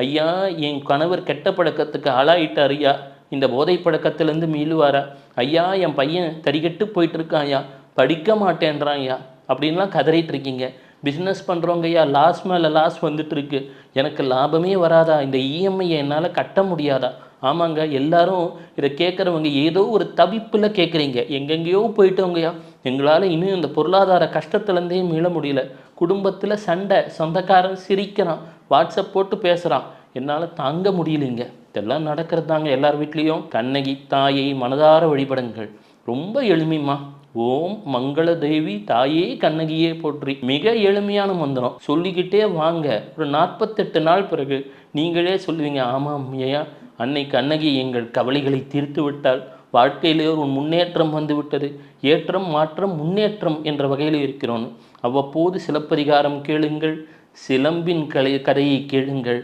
ஐயா என் கணவர் கெட்ட பழக்கத்துக்கு ஆளாயிட்டார் ஐயா, இந்த போதை பழக்கத்திலேருந்து மீளுவாரா? ஐயா என் பையன் தறிகெட்டு போயிட்டு இருக்கான் ஐயா, படிக்க மாட்டேன்றான் ஐயா அப்படின்லாம் கதறிட்டு இருக்கீங்க. பிஸ்னஸ் பண்ணுறவங்க ஐயா லாஸ் மேலே லாஸ் வந்துட்டு இருக்கு, எனக்கு லாபமே வராதா? இந்த இஎம்ஐயை என்னால் கட்ட முடியாதா? ஆமாங்க, எல்லாரும் இதை கேட்குறவங்க ஏதோ ஒரு தவிப்பில் கேட்குறீங்க. எங்கெங்கேயோ போயிட்டவங்கய்யா, எங்களால் இன்னும் இந்த பொருளாதார கஷ்டத்துலேருந்தே மீள முடியல. குடும்பத்தில் சண்டை, சொந்தக்காரன் சிரிக்கிறான், வாட்ஸ்அப் போட்டு பேசுகிறான், என்னால் தாங்க முடியலைங்க. இதெல்லாம் நடக்கிறது தாங்க எல்லார் வீட்லேயும். கண்ணகி தாயை மனதார வழிபடுங்கள். ரொம்ப எளிமைமா. ஓம் மங்கள தேவி தாயே கண்ணகியே போற்றி. மிக எளிமையான மந்திரம், சொல்லிக்கிட்டே வாங்க. ஒரு 48 நாள் பிறகு நீங்களே சொல்லுவீங்க, ஆமாம் ஐயா, அன்னை கண்ணகி எங்கள் கவலைகளை தீர்த்து விட்டால் வாழ்க்கையிலே ஒரு முன்னேற்றம் வந்துவிட்டது. ஏற்றம் மாற்றம் முன்னேற்றம் என்ற வகையில் இருக்கிறோம். அவ்வப்போது சிலப்பதிகாரம் கேளுங்கள், சிலம்பின் கதையை கேளுங்கள்.